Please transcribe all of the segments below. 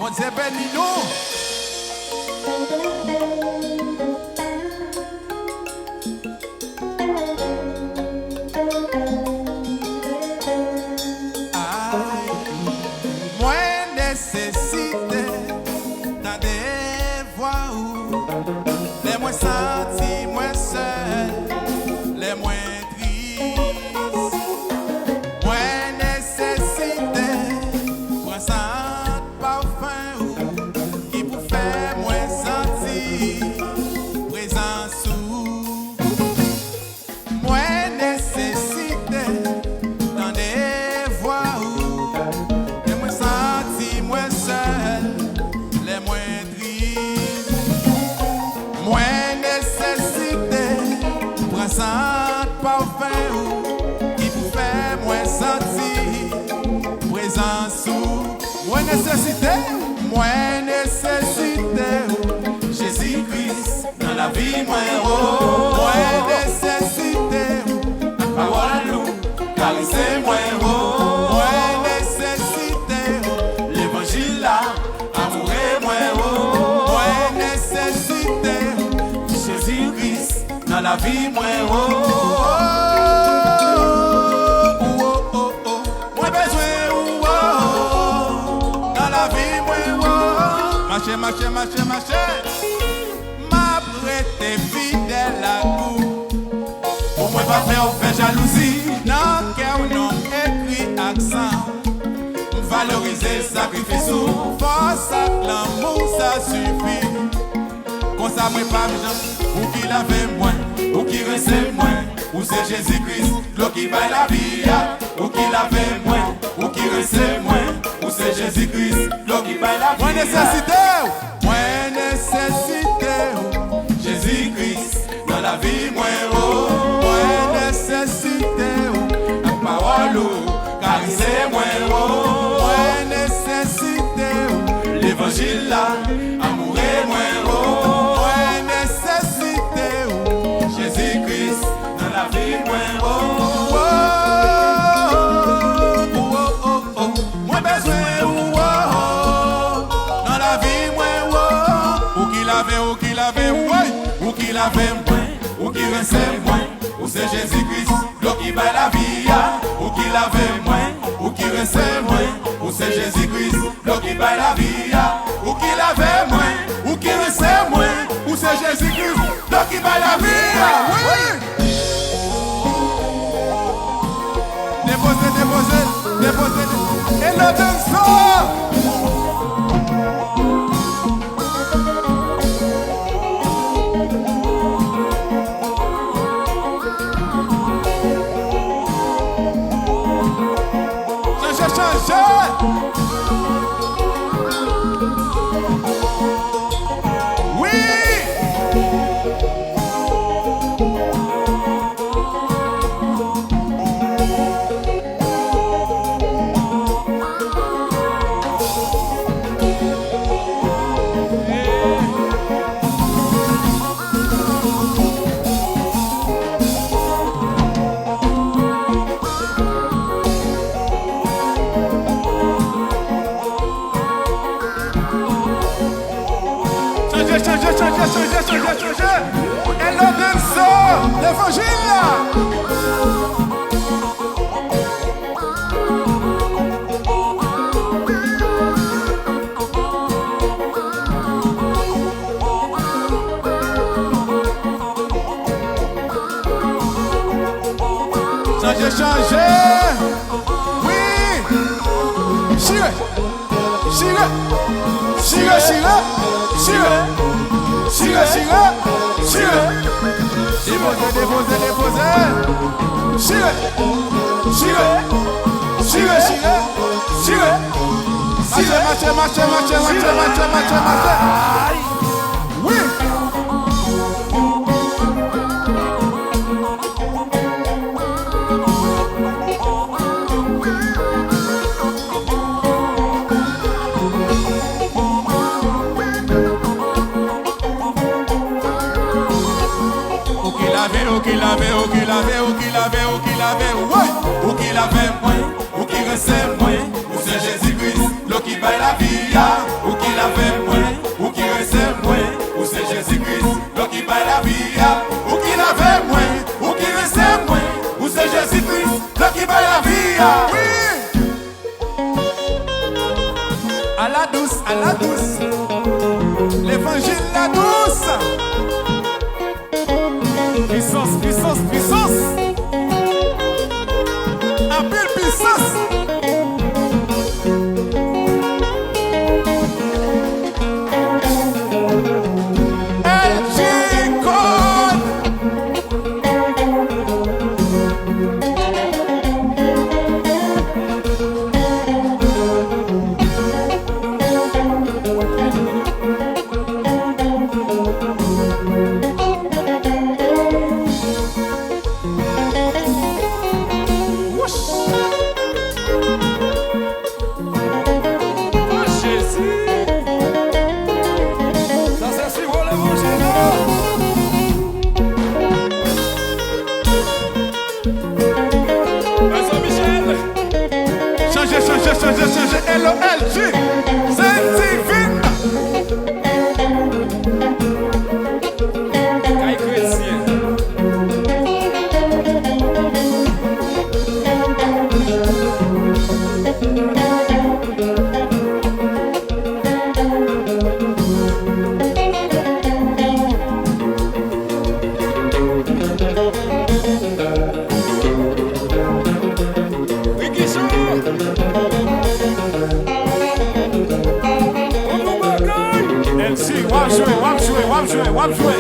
Mon Dieu béni nous. Les moins sentis, moins seuls, les moins tristes, moins nécessité, moins sans parfum qui vous fait moins sentir présence ou moins nécessité dans des voies où les moins sentis, moins seuls, les moins tristes. Moins nécessité, présente parfum qui vous fait moins sentir présence ou moins nécessité, Jésus-Christ dans la vie moins haut, moins nécessité, parole nous caresser moins haut, moins nécessité, l'évangile là, amour et moins haut, moins nécessité. Jésus-Christ dans la vie moins haut, moins besoin dans la vie moins haut. Marcher, m'a prêté fidèle à vous. Pour moi pas faire jalousie, non cœur non écrit accent. Valoriser sacrifice ou force à l'amour ça suffit. Qu'on ça moi pas besoin. Ou qu'il avait moins, ou qui restait moins, ou c'est Jésus-Christ, l'eau qui va la vie, ou qu'il avait moins, ou qui restait moins, ou c'est Jésus-Christ, l'eau qui va la vie. Moins nécessité, Jésus-Christ, dans la vie moins haut, moins nécessité, la parole, car c'est moins haut, moins nécessité, l'évangile là, amour et moins haut. Jésus-Christ dans la vie moins haut, moins besoin dans la vie moins haut. Ou qu'il avait, ouais, ou qu'il avait moins, ou qu'il restait moins, ou c'est Jésus-Christ, l'eau qui va la vie. Ou qu'il avait moins, ou qu'il restait moins, ou c'est Jésus-Christ, l'eau qui va la vie. Ou qu'il avait moins, ou qu'il restait moins, ou c'est Jésus-Christ, l'eau qui va la vie. Déposez, et le danseur. Oui. Changer. Et le danseur, l'évangile là. Changer. Oui. Chire. Déposer. Marcher. Oui. Ouais. Ou qu'il avait moins, ou qu'il restait moins, ou c'est Jésus-Christ, l'eau qui va la vie. avec moi, ou qui reste moi, ou c'est Jésus-Christ, l'homme qui bat la vie, ou qui n'avait moi, ou qui reste moi, ou c'est Jésus-Christ, l'homme qui bat la vie. Oui. À la douce, l'évangile la douce. Puissance, puissance, puissance. Un peu de puissance. Changer LOLG, c'est divine. Caille chrétien. Wap jouer.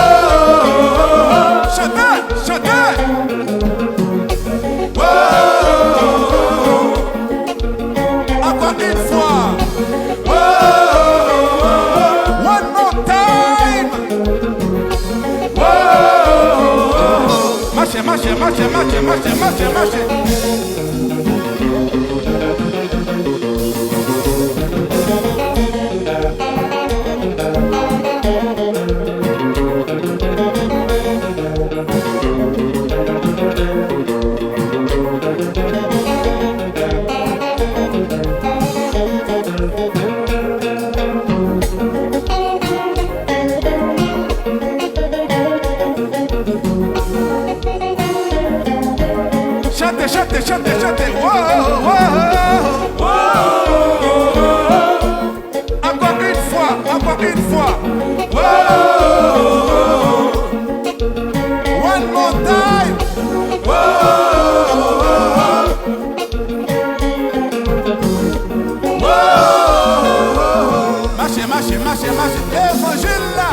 Marche. Chante. Encore une fois. One more time. Marche. L'évangile là.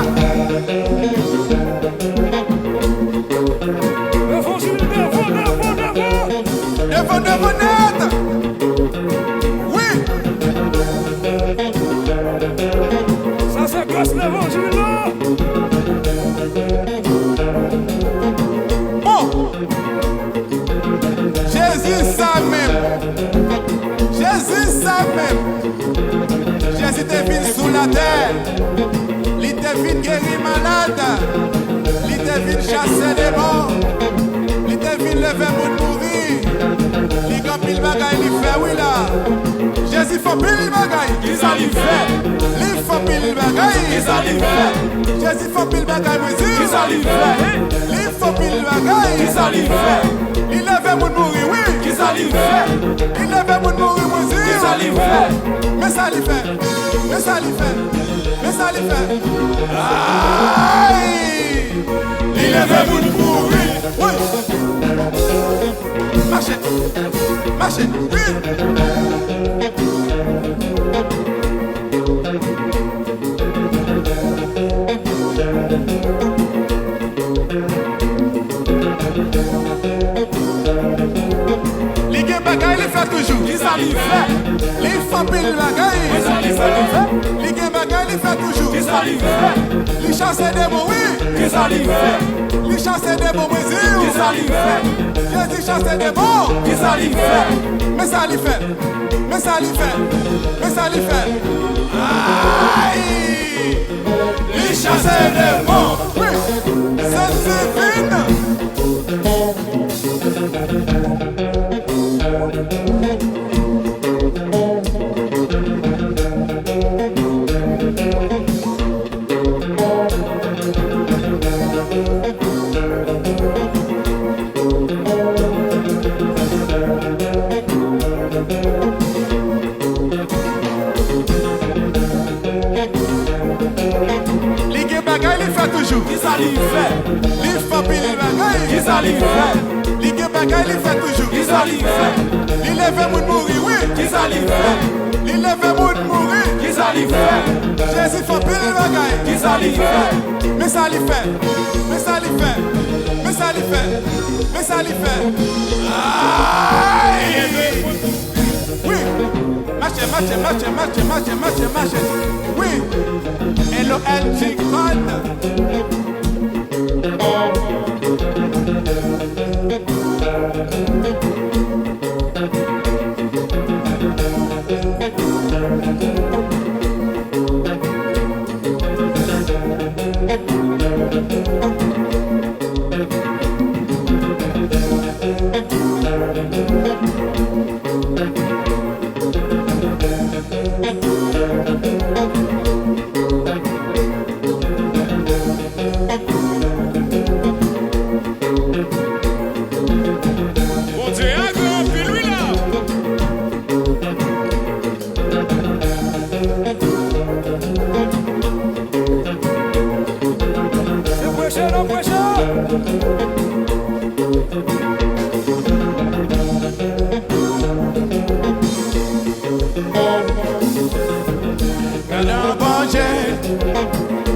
Devant net. Oui. Ça c'est grâce l'évangile là. Bon. Jésus ça même. Jésus te venu sous la terre. Il te venu guérir malade. Il te venu chasser les morts. Il te venu lever pour mourir. Il a pile bagaille, il fait oui là. Jésus fait pile bagaille. Qui ça lui fait? Il fait pile bagaille. Qui ça lui fait? Jésus fait pile bagaille, Qui ça lui fait? il fait pile bagaille. Qui ça lui fait? Il lève pour mourir, oui. Qui ça lui fait? Il lève pour mourir, oui. Qui ça lui fait? Mais ça lui fait. Aïe! Il lève pour mourir, oui. Marchez, oui. Les bagailles, les fait toujours. Qui ça lui fait? Les familles bagailles. Qui ça lui fait? Les bagailles. il fait toujours. Qui ça lui fait? Il chasse des mots, oui. Qui ça lui fait? Il chasse des mots, Brésil. Qui ça lui fait? J'ai dit chasse des mots. Qui ça lui fait? Mais ça lui fait. Mais ça lui fait. Mais ça lui fait. Aïe! Il chasse des mots. Oui. C'est divine. Qui ça lui fait? Il fait pile bagaille. Qui ça lui fait? Il fait bagaille, il fait toujours. Qui ça lui fait? Il lève moun mourir, oui. Qui ça lui fait? Il lève moun mourir. Qui ça lui fait? Jésus fait pile bagaille. Qui ça lui fait? Mais ça lui fait. Mais ça lui fait. Mais ça lui fait. Mais ça lui fait. Aïe! Oui. Marche. Oui. L-O-L-G code.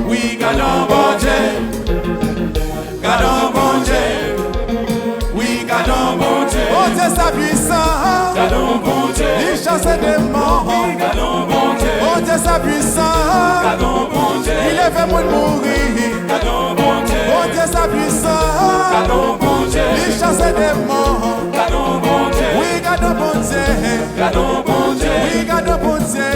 Oui, gardons bon Dieu. Gardons bon Dieu. Oui, gardons bon Dieu. Oh Dieu sa puissance. Gardons bon Dieu. Il chasse des morts. Gardons bon Dieu. Oh Dieu sa puissance. Gardons bon Dieu. Il est fait mourir. Gardons bon Dieu. Oh Dieu sa puissance. Gardons bon Dieu. Il chasse des morts. Gardons bon Dieu. Oui, gardons bon Dieu. Gardons bon Dieu. Oui, gardons bon Dieu.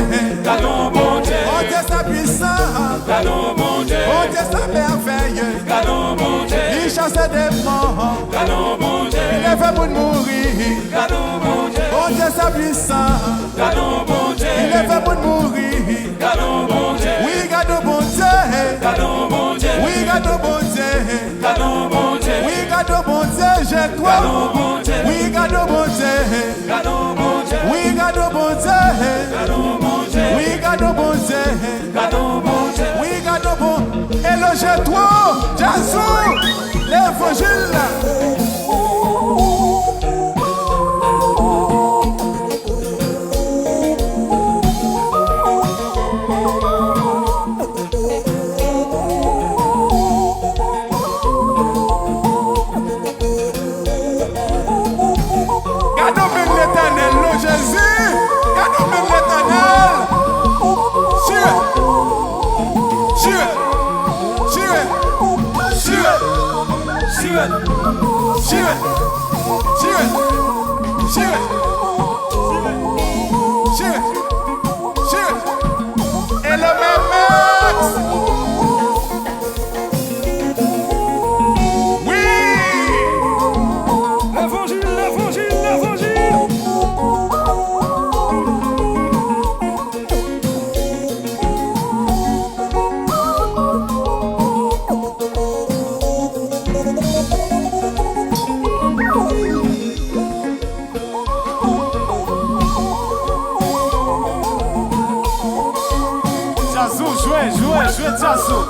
Gardons bon Dieu. Oh Dieu sa puissance. Gardons bon Dieu. Oh Dieu sa merveille. Gardons bon Dieu. Il chasse des morts. Gardons bon Dieu. Il est fait mourir. Gardons bon Dieu. Oh Dieu sa puissance. Gardons bon Dieu. Il est fait mourir. Gardons bon Dieu. Oui, gardons bon Dieu. Gardons bon Dieu. Oui, gardons bon Dieu. Gardons bon Dieu. Oui, gardons bon Dieu, j'ai toi. Gardons bon Dieu. Oui, gardons bon Dieu. Gardons bon Dieu. Oui, gardons bon Dieu. Gardons bon Dieu. Oui, gardons bon Dieu. Gardons bon Dieu. Oui, gardons bon. Élogez-toi, Jésus, l'évangile. Gardons même l'éternel, le Jésus. Gardons même l'éternel. Et le même max. Oui. L'évangile. Jouez, Jassou.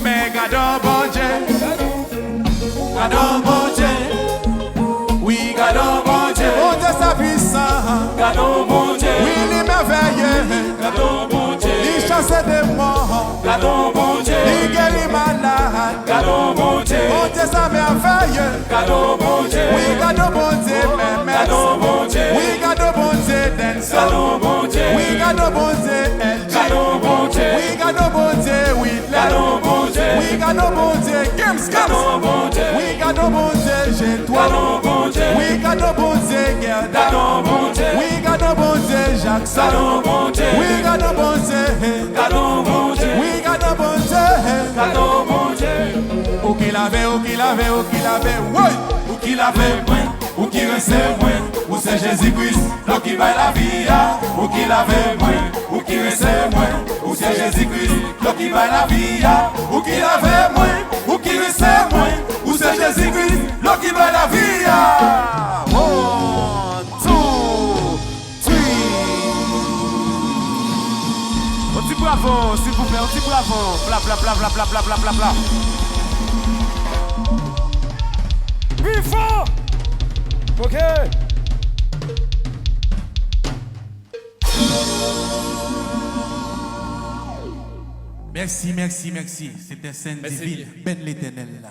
Mais gardons bon Dieu. Gardons bon Dieu. Oui, gardons bon Dieu. Oh Dieu sa puissance. Gardons bon Dieu. Oui, il est merveilleux. Gardons bon Dieu. Il chasse des morts. Gardons bon Dieu. Il guérit malade. malade. Cadeau bon Dieu. Bon Dieu, ça merveilleux. Cadeau bon Dieu. Oui, cadeau bon Dieu, mais Cadeau bon Dieu. oui, cadeau bon Dieu, dance. Cadeau bon Dieu. Oui, cadeau bon Dieu, LG. Cadeau bon Dieu. Oui, cadeau bon Dieu, oui, Cadeau bon Dieu. oui, cadeau bon Dieu, Games, Cadeau bon Dieu. oui, cadeau bon Dieu, j'ai toi. Cadeau bon Dieu. Oui, cadeau bon Dieu, Gerda. Cadeau bon Dieu. Oui, cadeau bon Dieu, Jackson. Cadeau bon Dieu. Oui, cadeau bon Dieu. Cadeau bon Dieu. Oui, cadeau bon Dieu. Cadeau bon Dieu. Ou qui l'avait, ou qui l'avait, ou qui l'avait, oui. Ou qui l'avait moins, ou qui recevait moins, ou c'est Jésus-Christ, l'homme qui va la vie. Ou qui l'avait moins, ou qui recevait moins, ou c'est Jésus-Christ, l'homme qui va la vie. Ou qui l'avait moins, ou qui recevait moins, ou c'est Jésus-Christ, l'homme qui va la vie. 1, 2, 3. Un petit bravo, s'il vous plaît, un petit bravo. Bla bla bla bla bla bla bla bla bla. Bifo! Ok. Merci, merci, merci. C'était Sainte Divine, Ben l'Éternel là.